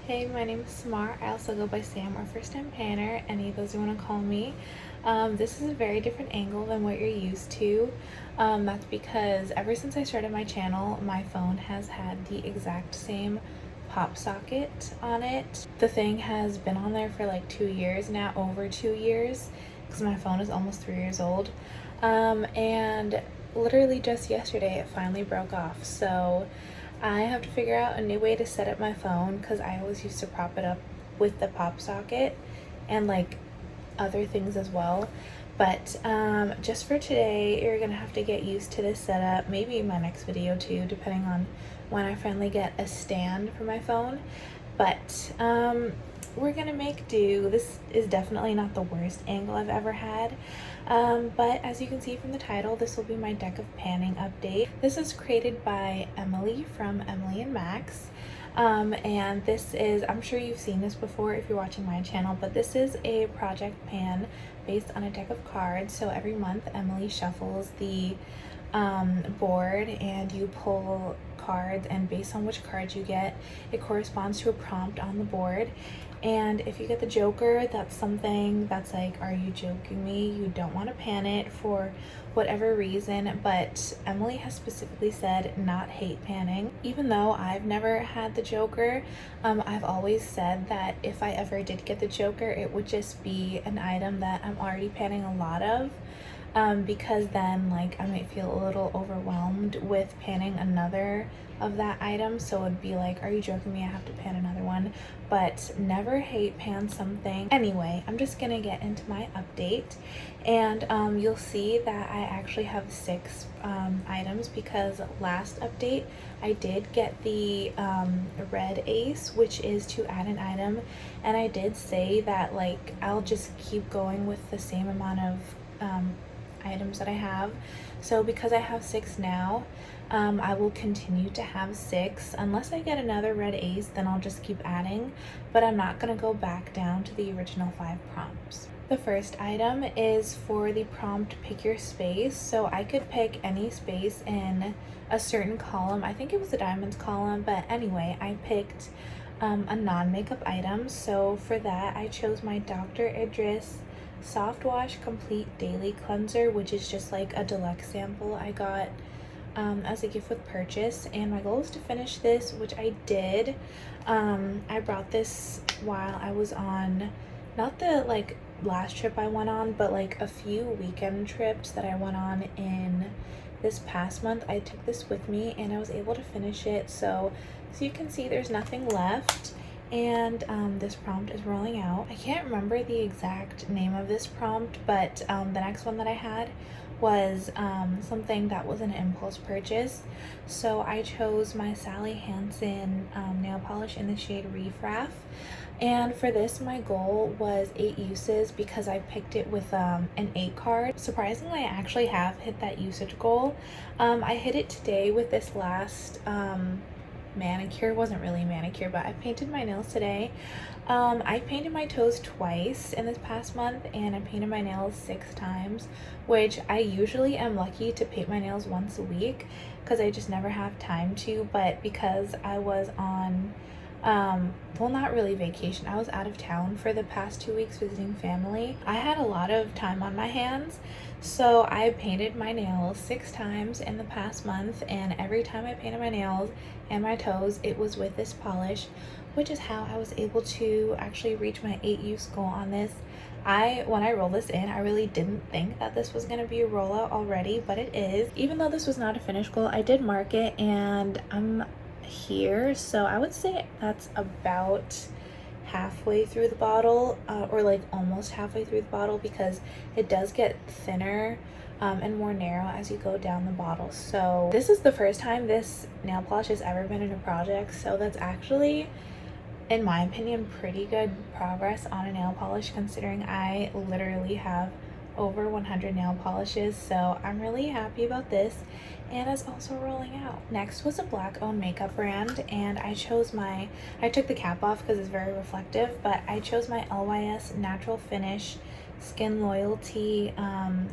Hey, my name is Samar. I also go by Sam or First Time Panner, any of those you want to call me. This is a very different angle than what you're used to. That's because ever since I started my channel, my phone has had the exact same pop socket on it. The thing has been on there for like 2 years now, over 2 years, because my phone is almost 3 years old. And literally just yesterday it finally broke off. So I have to figure out a new way to set up my phone because I always used to prop it up with the pop socket and like other things as well. But just for today, you're gonna have to get used to this setup. Maybe in my next video too, depending on when I finally get a stand for my phone. But we're gonna make do. This is definitely not the worst angle I've ever had. But as you can see from the title, this will be my deck of panning update. This is created by Emily from Emily and Max. And this is, I'm sure you've seen this before if you're watching my channel, but this is a project pan based on a deck of cards. So every month Emily shuffles the board and you pull cards, and based on which cards you get, it corresponds to a prompt on the board. And if you get the Joker, that's something that's like, are you joking me? You don't want to pan it for whatever reason, but Emily has specifically said not hate panning. Even though I've never had the Joker, I've always said that if I ever did get the Joker, it would just be an item that I'm already panning a lot of. Because then like I might feel a little overwhelmed with panning another of that item, so it'd be like, are you joking me? I have to pan another one. But never hate pan something. Anyway, I'm just gonna get into my update, and you'll see that I actually have 6 items because last update I did get the red ace, which is to add an item, and I did say that like I'll just keep going with the same amount of items that I have. So because I have 6 now, I will continue to have 6 unless I get another red ace. Then I'll just keep adding, but I'm not gonna go back down to the original 5 prompts. The first item is for the prompt pick your space. So I could pick any space in a certain column. I think it was the diamonds column, but anyway, I picked a non-makeup item. So for that I chose my Dr. Idris Soft Wash Complete Daily Cleanser, which is just like a deluxe sample I got as a gift with purchase, and my goal is to finish this, which I did. I brought this while I was on, not the like last trip I went on, but like a few weekend trips that I went on in this past month. I took this with me and I was able to finish it. So you can see there's nothing left. And this prompt is rolling out. I can't remember the exact name of this prompt, but the next one that I had was something that was an impulse purchase. So I chose my Sally Hansen nail polish in the shade Reef Raff, and for this my goal was 8 uses because I picked it with an 8 card. Surprisingly, I actually have hit that usage goal. I hit it today with this last manicure. Wasn't really a manicure, but I painted my nails today. I painted my toes twice in this past month, and I painted my nails 6 times, which I usually am lucky to paint my nails once a week because I just never have time to. But because I was on well, not really vacation, I was out of town for the past 2 weeks visiting family, I had a lot of time on my hands. So I painted my nails 6 times in the past month, and every time I painted my nails and my toes, it was with this polish, which is how I was able to actually reach my 8 use goal on this. When I rolled this in, I really didn't think that this was going to be a rollout already, but it is. Even though this was not a finished goal, I did mark it, and I'm here, so I would say that's about halfway through the bottle, or like almost halfway through the bottle, because it does get thinner and more narrow as you go down the bottle. So this is the first time this nail polish has ever been in a project, so that's actually, in my opinion, pretty good progress on a nail polish, considering I literally have over 100 nail polishes. So I'm really happy about this, and it's also rolling out. Next was a black owned makeup brand, and I took the cap off because it's very reflective, but I chose my LYS Natural Finish Skin Loyalty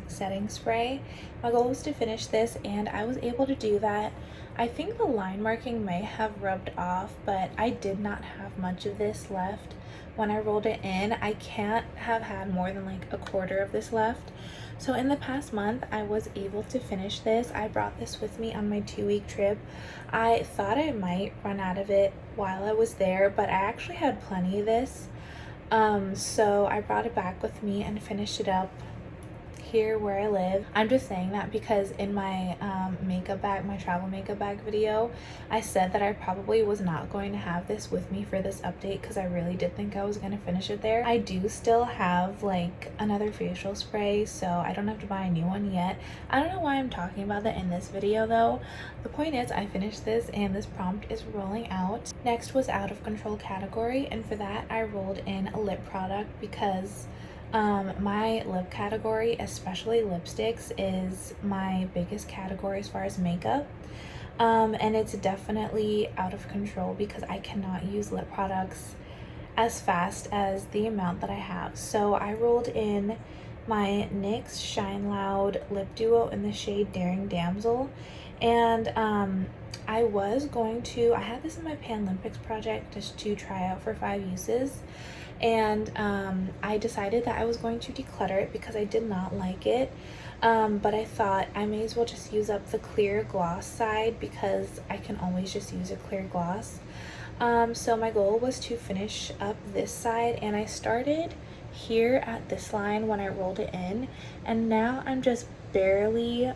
setting spray. My goal was to finish this, and I was able to do that. I think the line marking may have rubbed off, but I did not have much of this left when I rolled it in. I can't have had more than like a quarter of this left. So in the past month, I was able to finish this. I brought this with me on my 2-week trip. I thought I might run out of it while I was there, but I actually had plenty of this. So I brought it back with me and finished it up here where I live. I'm just saying that because in my makeup bag, my travel makeup bag video, I said that I probably was not going to have this with me for this update because I really did think I was going to finish it there. I do still have like another facial spray, so I don't have to buy a new one yet. I don't know why I'm talking about that in this video though. The point is I finished this and this prompt is rolling out. Next was out of control category, and for that I rolled in a lip product because my lip category, especially lipsticks, is my biggest category as far as makeup. And it's definitely out of control because I cannot use lip products as fast as the amount that I have. So I rolled in my NYX Shine Loud Lip Duo in the shade Daring Damsel. And I had this in my Panlympics project just to try out for 5 uses. And I decided that I was going to declutter it because I did not like it, but I thought I may as well just use up the clear gloss side because I can always just use a clear gloss. So my goal was to finish up this side, and I started here at this line when I rolled it in, and now I'm just barely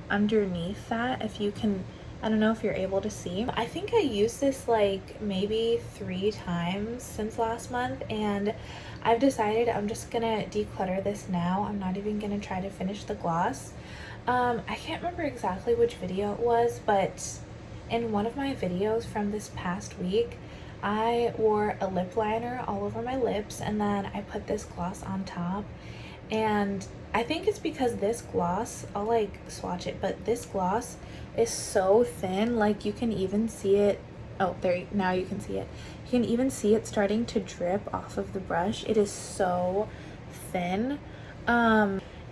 underneath that. If you can, I don't know if you're able to see. I think I used this like maybe 3 times since last month, and I've decided I'm just gonna declutter this now. I'm not even gonna try to finish the gloss. I can't remember exactly which video it was, but in one of my videos from this past week, I wore a lip liner all over my lips and then I put this gloss on top. And I think it's because this gloss, I'll like swatch it, but this gloss is so thin, like you can even see it. Oh, there, now you can see it. You can even see it starting to drip off of the brush. It is so thin.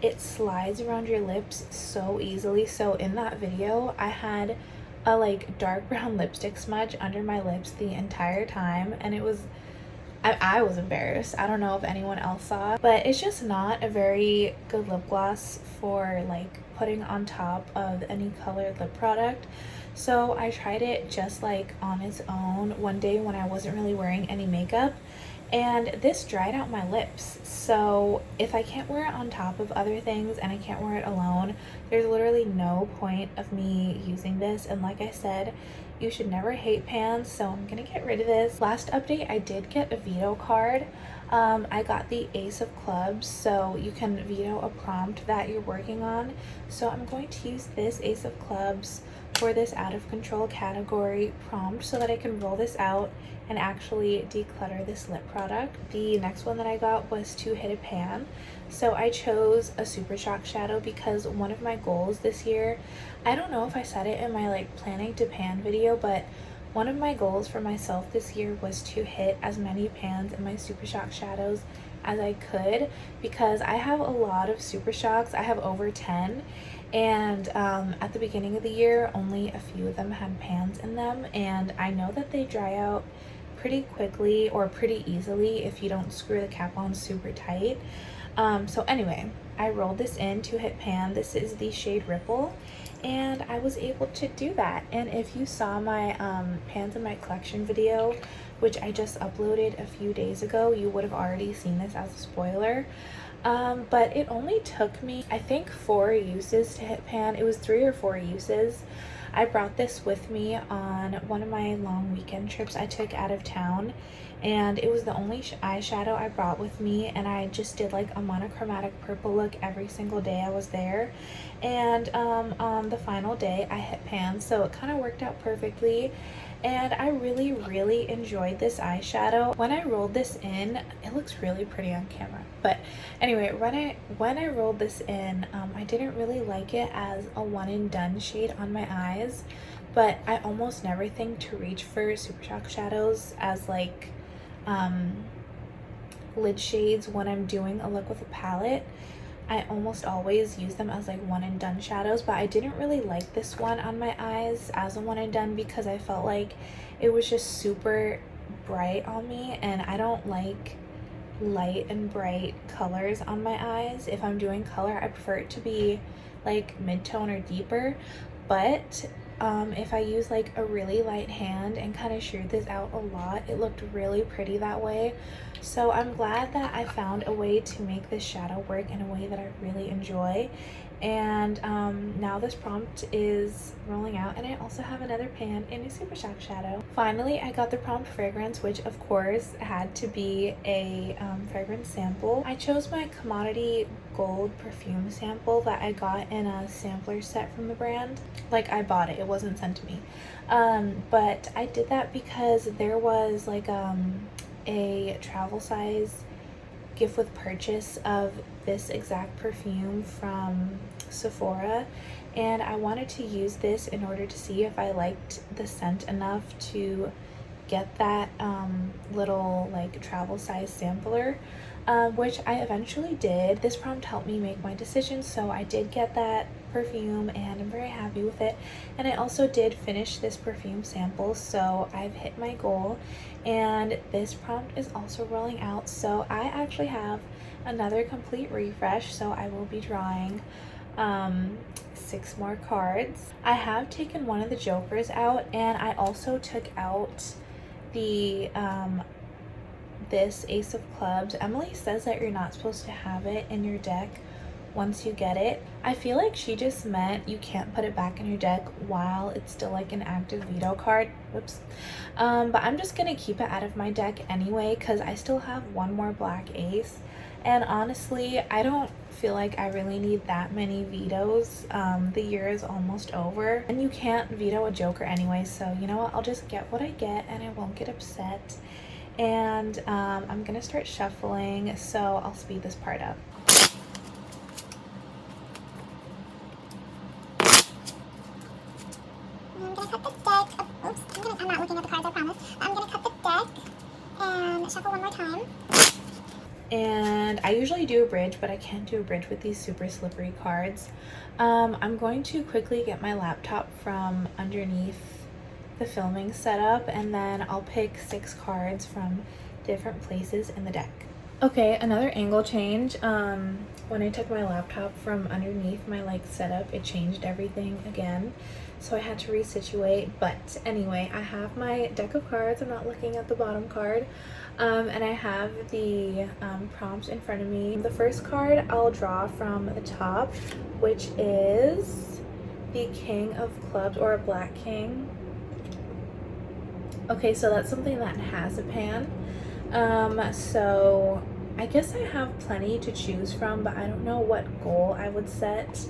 It slides around your lips so easily. So in that video, I had a like dark brown lipstick smudge under my lips the entire time, and it was, I was embarrassed. I don't know if anyone else saw it, but it's just not a very good lip gloss for like putting on top of any colored lip product. So I tried it just like on its own one day when I wasn't really wearing any makeup, and this dried out my lips. So if I can't wear it on top of other things and I can't wear it alone, there's literally no point of me using this. And like I said, you should never hate pans, so I'm gonna get rid of this. Last update, I did get a veto card. I got the Ace of Clubs, so you can veto a prompt that you're working on. So I'm going to use this Ace of Clubs for this out of control category prompt so that I can roll this out and actually declutter this lip product. The next one that I got was to hit a pan. So I chose a Super Shock shadow because one of my goals this year, I don't know if I said it in my like planning to pan video, but one of my goals for myself this year was to hit as many pans in my Super Shock shadows as I could, because I have a lot of Super Shocks. I have over 10, and at the beginning of the year only a few of them had pans in them, and I know that they dry out pretty quickly or pretty easily if you don't screw the cap on super tight. So anyway, I rolled this in to hit pan. This is the shade Ripple, and I was able to do that. And if you saw my pans in my collection video, which I just uploaded a few days ago, you would have already seen this as a spoiler. But it only took me, I think, 4 uses to hit pan. It was 3 or 4 uses. I brought this with me on one of my long weekend trips I took out of town, and it was the only eyeshadow I brought with me, and I just did like a monochromatic purple look every single day I was there. And on the final day I hit pan, so it kind of worked out perfectly. And I really enjoyed this eyeshadow. When I rolled this in, it looks really pretty on camera, but anyway, when I rolled this in, I didn't really like it as a one and done shade on my eyes, but I almost never think to reach for Super Shock shadows as like lid shades when I'm doing a look with a palette. I almost always use them as like one and done shadows, but I didn't really like this one on my eyes as a one and done because I felt like it was just super bright on me, and I don't like light and bright colors on my eyes. If I'm doing color, I prefer it to be like mid-tone or deeper, but if I use like a really light hand and kind of sheared this out a lot, it looked really pretty that way. So I'm glad that I found a way to make this shadow work in a way that I really enjoy. And now this prompt is rolling out, and I also have another pan in a Super Shock shadow. Finally, I got the prompt fragrance, which of course had to be a fragrance sample. I chose my commodity gold perfume sample that I got in a sampler set from the brand. Like, I bought it, it wasn't sent to me. But I did that because there was like a travel size gift with purchase of this exact perfume from Sephora, and I wanted to use this in order to see if I liked the scent enough to get that little like travel size sampler, which I eventually did. This prompt helped me make my decision, so I did get that perfume and I'm very happy with it. And I also did finish this perfume sample, so I've hit my goal. And this prompt is also rolling out, so I actually have another complete refresh, so I will be drawing 6 more cards. I have taken one of the jokers out, and I also took out the this Ace of Clubs. Emily says that you're not supposed to have it in your deck once you get it. I feel like she just meant you can't put it back in your deck while it's still like an active veto card. Whoops. But I'm just gonna keep it out of my deck anyway because I still have one more black ace, and honestly I don't feel like I really need that many vetoes. The year is almost over and you can't veto a joker anyway, so you know what, I'll just get what I get and I won't get upset. And I'm gonna start shuffling, so I'll speed this part up. I'm not looking at the cards, I promise. I'm gonna cut the deck and shuffle one more time. And I usually do a bridge, but I can't do a bridge with these super slippery cards. I'm going to quickly get my laptop from underneath the filming setup, and then I'll pick 6 cards from different places in the deck. Okay, another angle change. When I took my laptop from underneath my like setup, it changed everything again, so I had to resituate. But anyway, I have my deck of cards. I'm not looking at the bottom card, and I have the prompts in front of me. The first card I'll draw from the top, which is the King of Clubs, or a Black King. Okay, so that's something that has a pan. So I guess I have plenty to choose from, but I don't know what goal I would set.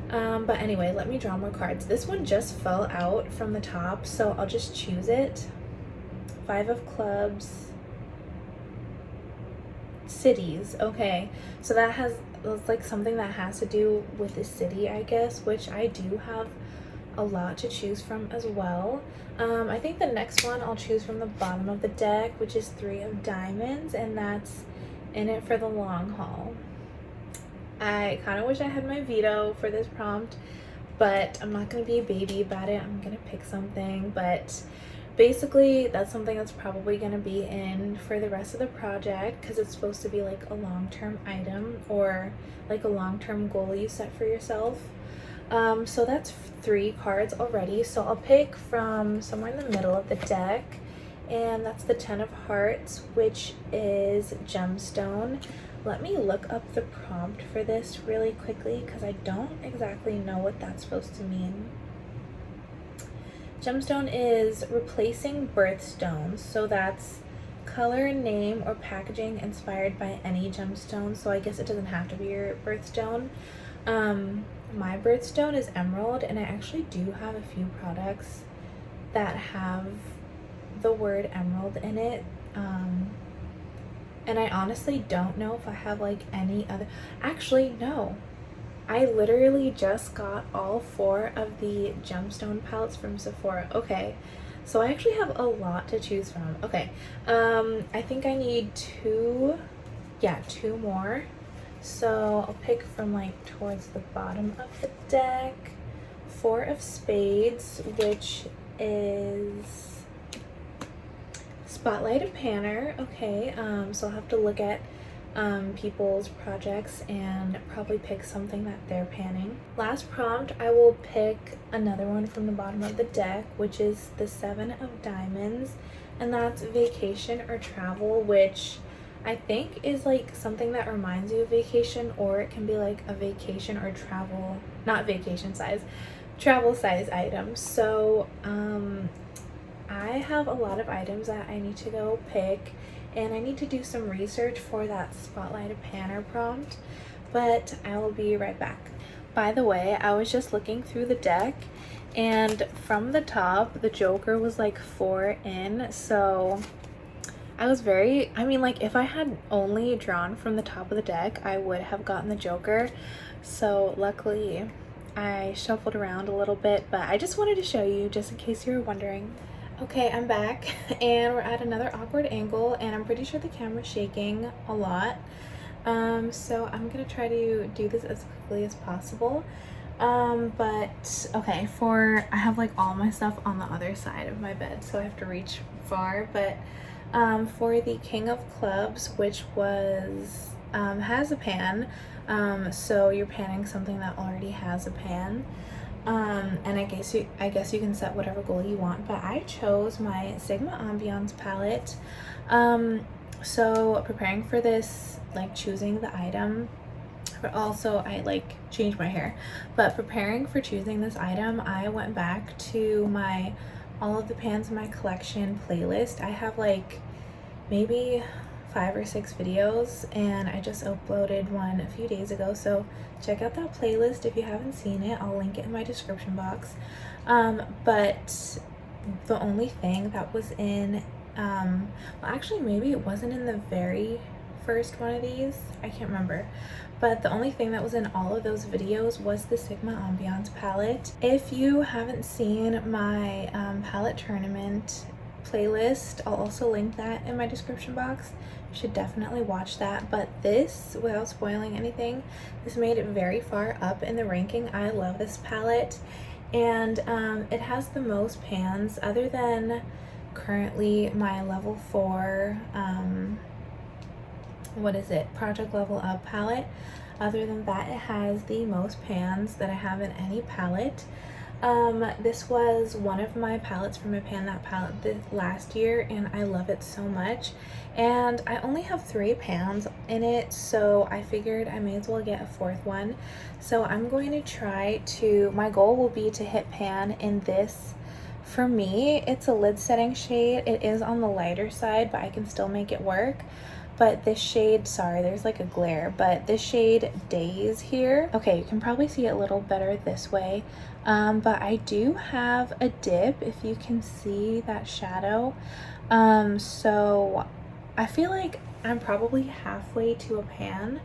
But anyway, let me draw more cards. This one just fell out from the top, so I'll just choose it. 5 of Clubs. Cities. Okay, so that's like something that has to do with the city, I guess, which I do have a lot to choose from as well. I think the next one I'll choose from the bottom of the deck, which is 3 of Diamonds, and that's in it for the long haul. I kind of wish I had my veto for this prompt, but I'm not going to be a baby about it. I'm going to pick something, but basically that's something that's probably going to be in for the rest of the project because it's supposed to be like a long-term item or like a long-term goal you set for yourself. So that's 3 cards already, so I'll pick from somewhere in the middle of the deck, and that's the 10 of Hearts, which is Gemstone. Let me look up the prompt for this really quickly because I don't exactly know what that's supposed to mean. Gemstone is replacing birthstones, so that's color, name, or packaging inspired by any gemstone, so I guess it doesn't have to be your birthstone. My birthstone is emerald, and I actually do have a few products that have the word emerald in it, and I honestly don't know if I have like any other. Actually, no, I literally just got all 4 of the gemstone palettes from Sephora. Okay, so I actually have a lot to choose from. Okay, I think I need 2 more. So I'll pick from like towards the bottom of the deck. 4 of Spades, which is Spotlight and Panner. Okay, so I'll have to look at people's projects and probably pick something that they're panning. Last prompt, I will pick another one from the bottom of the deck, which is the 7 of Diamonds, and that's vacation or travel, which I think is like something that reminds you of vacation, or it can be like a vacation or travel, not vacation size, travel size item. So I have a lot of items that I need to go pick, and I need to do some research for that Spotlight a Panner prompt, but I will be right back. By the way, I was just looking through the deck, and from the top, the Joker was like 4 in, so I was I mean, like, if I had only drawn from the top of the deck, I would have gotten the Joker. So luckily, I shuffled around a little bit, but I just wanted to show you just in case you were wondering. Okay, I'm back and we're at another awkward angle, and I'm pretty sure the camera's shaking a lot. So I'm gonna try to do this as quickly as possible. But okay, I have like all my stuff on the other side of my bed, so I have to reach far. But for the King of Clubs, which was has a pan, so you're panning something that already has a pan. And I guess you can set whatever goal you want, but I chose my Sigma Ambiance palette. So preparing for this, like choosing the item, but also I like changed my hair, but preparing for choosing this item, I went back to my all of the pans in my collection playlist. I have like maybe 5 or 6 videos, and I just uploaded one a few days ago, so check out that playlist if you haven't seen it. I'll link it in my description box. But the only thing that was in well, actually maybe it wasn't in the very first one of these, I can't remember, but the only thing that was in all of those videos was the Sigma Ambiance palette. If you haven't seen my palette tournament playlist, I'll also link that in my description box. You should definitely watch that. But this, without spoiling anything, this made it very far up in the ranking. I love this palette, and it has the most pans other than currently my level 4 what is it, Project Level Up palette. Other than that, it has the most pans that I have in any palette. This was one of my palettes from my Pan That palette this last year, and I love it so much. And I only have 3 pans in it, so I figured I may as well get a 4th one. So I'm going to try to, my goal will be to hit pan in this. For me, it's a lid setting shade. It is on the lighter side, but I can still make it work. But this shade, sorry, there's like a glare, but this shade Days here. Okay, you can probably see it a little better this way. But I do have a dip, if you can see that shadow. So I feel like I'm probably halfway to a pan,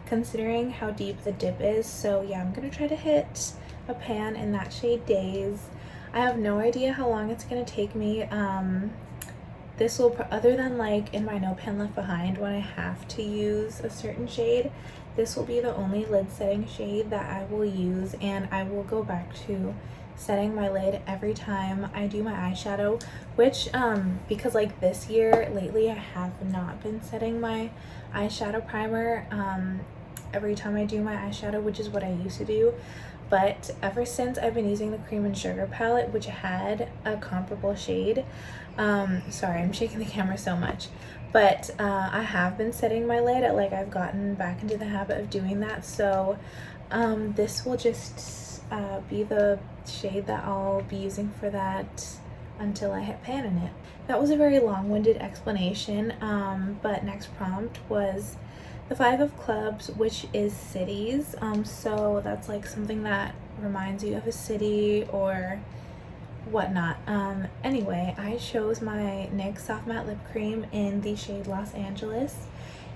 considering how deep the dip is. So yeah, I'm gonna try to hit a pan in that shade Days. I have no idea how long it's gonna take me. This will, other than like in my No Pan Left Behind when I have to use a certain shade, this will be the only lid setting shade that I will use, and I will go back to setting my lid every time I do my eyeshadow, which because like this year lately I have not been setting my eyeshadow primer every time I do my eyeshadow, which is what I used to do. But ever since I've been using the Cream and Sugar palette, which had a comparable shade, sorry, I'm shaking the camera so much, but I have been setting my lid. I've gotten back into the habit of doing that. So this will just be the shade that I'll be using for that until I hit pan in it. That was a very long-winded explanation, but next prompt was the 5 of Clubs, which is cities. So that's like something that reminds you of a city or whatnot. Anyway, I chose my NYX Soft Matte Lip Cream in the shade Los Angeles,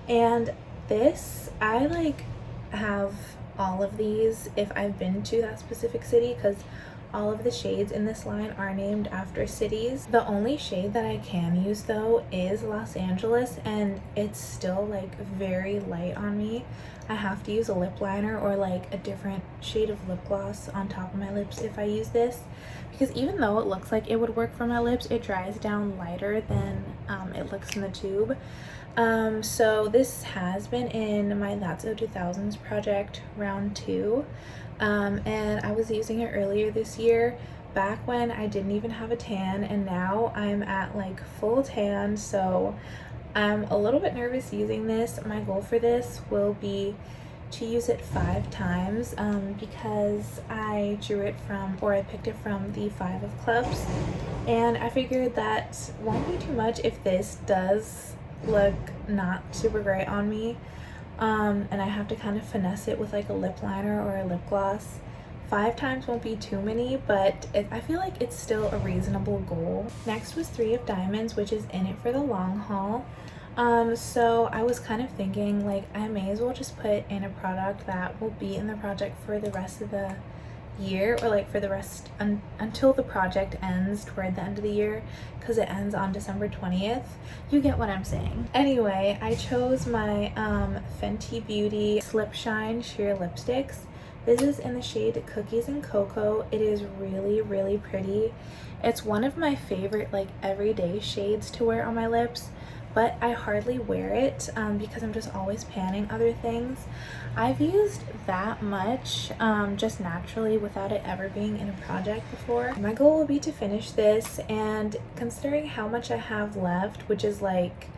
and this, I like have all of these if I've been to that specific city, because all of the shades in this line are named after cities. The only shade that I can use though is Los Angeles, and it's still like very light on me. I have to use a lip liner or like a different shade of lip gloss on top of my lips if I use this, because even though it looks like it would work for my lips, it dries down lighter than it looks in the tube. So this has been in my That's O 2000s project round 2, and I was using it earlier this year, back when I didn't even have a tan, and now I'm at like full tan, so I'm a little bit nervous using this. My goal for this will be to use it 5 times, because I drew it from, or I picked it from the 5 of clubs, and I figured that won't be too much if this does look not super great on me, and I have to kind of finesse it with like a lip liner or a lip gloss. 5 times won't be too many, but I feel like it's still a reasonable goal. Next was 3 of Diamonds, which is in it for the long haul. So I was kind of thinking like I may as well just put in a product that will be in the project for the rest of the year, or like for the rest until the project ends toward the end of the year, because it ends on December 20th. You get what I'm saying. Anyway, I chose my Fenty Beauty Slip Shine sheer lipsticks. This is in the shade Cookies and Cocoa. It is really, really pretty. It's one of my favorite like everyday shades to wear on my lips, but I hardly wear it because I'm just always panning other things. I've used that much just naturally without it ever being in a project before. My goal will be to finish this, and considering how much I have left, which is like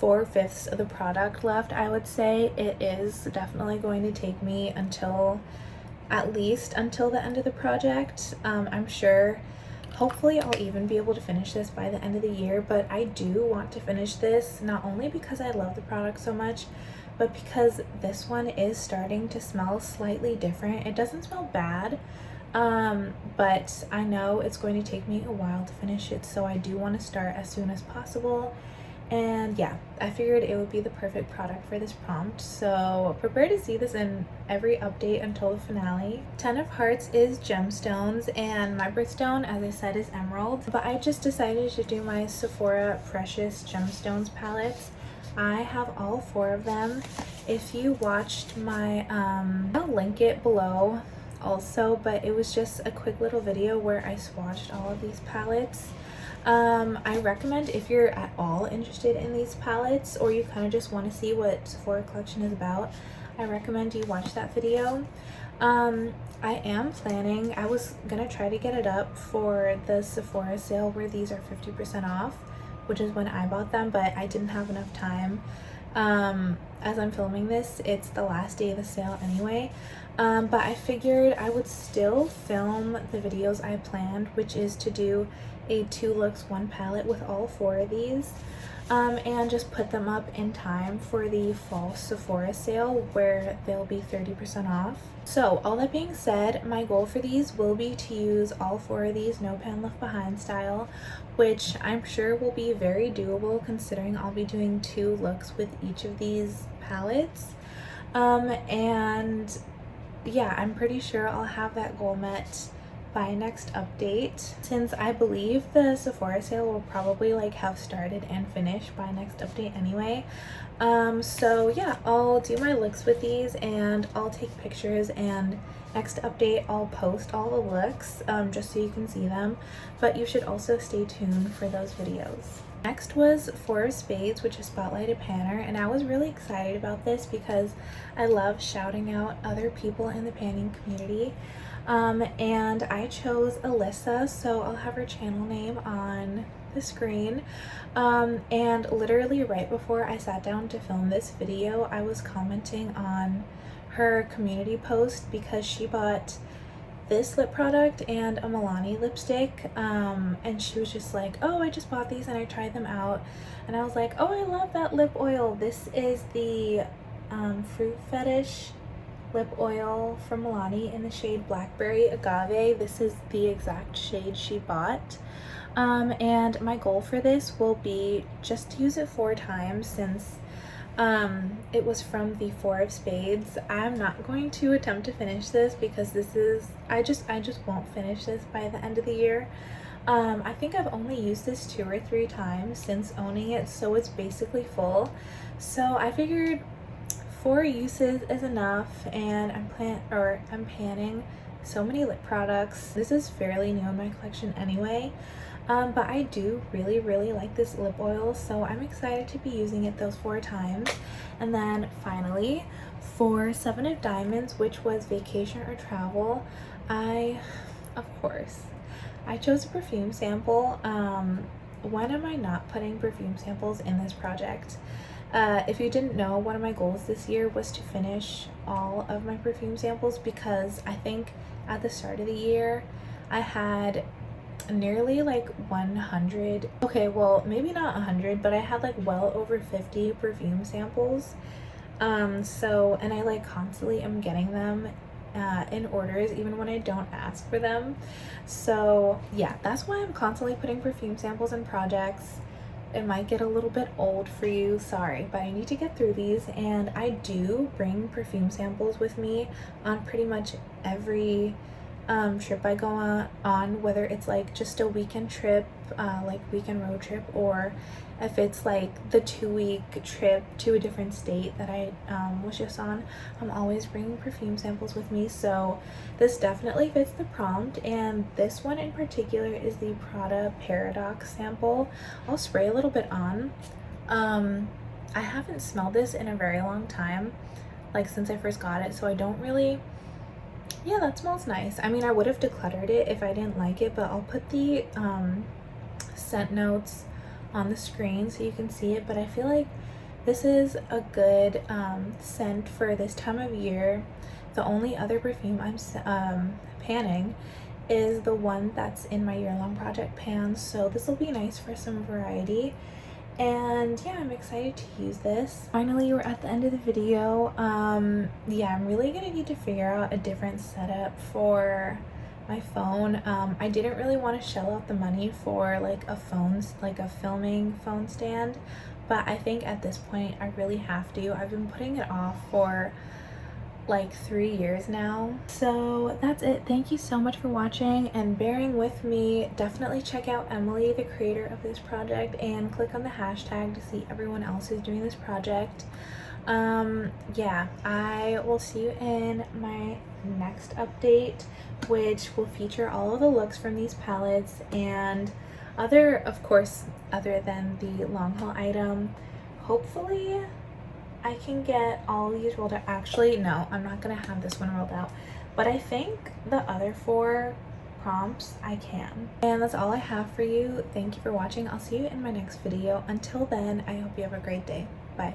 4/5 of the product left, I would say it is definitely going to take me until at least until the end of the project. I'm sure hopefully I'll even be able to finish this by the end of the year, but I do want to finish this not only because I love the product so much, but because this one is starting to smell slightly different. It doesn't smell bad, but I know it's going to take me a while to finish it, so I do want to start as soon as possible. And yeah, I figured it would be the perfect product for this prompt, so prepare to see this in every update until the finale. 10 of Hearts is Gemstones, and my birthstone, as I said, is Emerald, but I just decided to do my Sephora Precious Gemstones palettes. I have all 4 of them. If you watched my, I'll link it below also, but it was just a quick little video where I swatched all of these palettes. I recommend, if you're at all interested in these palettes, or you kind of just want to see what Sephora collection is about, I recommend you watch that video. I am planning, I was gonna try to get it up for the Sephora sale where these are 50% off, which is when I bought them, but I didn't have enough time. As I'm filming this, it's the last day of the sale anyway, but I figured I would still film the videos I planned, which is to do a 2 looks 1 palette with all 4 of these, and just put them up in time for the fall Sephora sale where they'll be 30% off. So all that being said, my goal for these will be to use all 4 of these no pan left behind style, which I'm sure will be very doable considering I'll be doing 2 looks with each of these palettes. And yeah, I'm pretty sure I'll have that goal met by next update, since I believe the Sephora sale will probably like have started and finished by next update anyway. So yeah, I'll do my looks with these and I'll take pictures, and next update I'll post all the looks just so you can see them, but you should also stay tuned for those videos. Next was 4 of Spades, which is Spotlighted Panner, and I was really excited about this because I love shouting out other people in the panning community. And I chose Alyssa, so I'll have her channel name on the screen. And literally right before I sat down to film this video, I was commenting on her community post because she bought this lip product and a Milani lipstick, and she was just like, oh, I just bought these and I tried them out, and I was like, oh, I love that lip oil. This is the Fruit Fetish lip oil from Milani in the shade Blackberry Agave. This is the exact shade she bought, and my goal for this will be just to use it 4 times, since it was from the 4 of Spades. I'm not going to attempt to finish this because this is, I just won't finish this by the end of the year. I think I've only used this 2 or 3 times since owning it, so it's basically full. So I figured 4 uses is enough, and I'm panning so many lip products. This is fairly new in my collection anyway, but I do really like this lip oil, so I'm excited to be using it those 4 times. And then finally, for 7 of Diamonds, which was vacation or travel, of course, I chose a perfume sample. When am I not putting perfume samples in this project? If you didn't know, one of my goals this year was to finish all of my perfume samples, because I think at the start of the year I had nearly like 100, okay, well maybe not 100, but I had like well over 50 perfume samples. So, and I like constantly am getting them in orders even when I don't ask for them. So yeah, that's why I'm constantly putting perfume samples in projects. It might get a little bit old for you, sorry, but I need to get through these. And I do bring perfume samples with me on pretty much every trip I go on, whether it's like just a weekend trip, like weekend road trip, or if it's like the 2-week trip to a different state that I was just on. I'm always bringing perfume samples with me, so this definitely fits the prompt. And this one in particular is the Prada Paradox sample. I'll spray a little bit on. I haven't smelled this in a very long time, like since I first got it, so I don't really. Yeah, that smells nice. I mean, I would have decluttered it if I didn't like it, but I'll put the scent notes on the screen so you can see it. But I feel like this is a good scent for this time of year. The only other perfume I'm panning is the one that's in my year-long project pans, so this will be nice for some variety. And yeah, I'm excited to use this. Finally, we're at the end of the video. Yeah, I'm really gonna need to figure out a different setup for my phone. I didn't really want to shell out the money for like a filming phone stand, but I think at this point I really have to. I've been putting it off for like 3 years now. So that's it. Thank you so much for watching and bearing with me. Definitely check out Emily, the creator of this project, and click on the hashtag to see everyone else who's doing this project. Yeah, I will see you in my next update, which will feature all of the looks from these palettes and of course, other than the long haul item. Hopefully I can get all these rolled out. Actually, no, I'm not gonna have this one rolled out, but I think the other 4 prompts I can. And that's all I have for you. Thank you for watching. I'll see you in my next video. Until then, I hope you have a great day. Bye.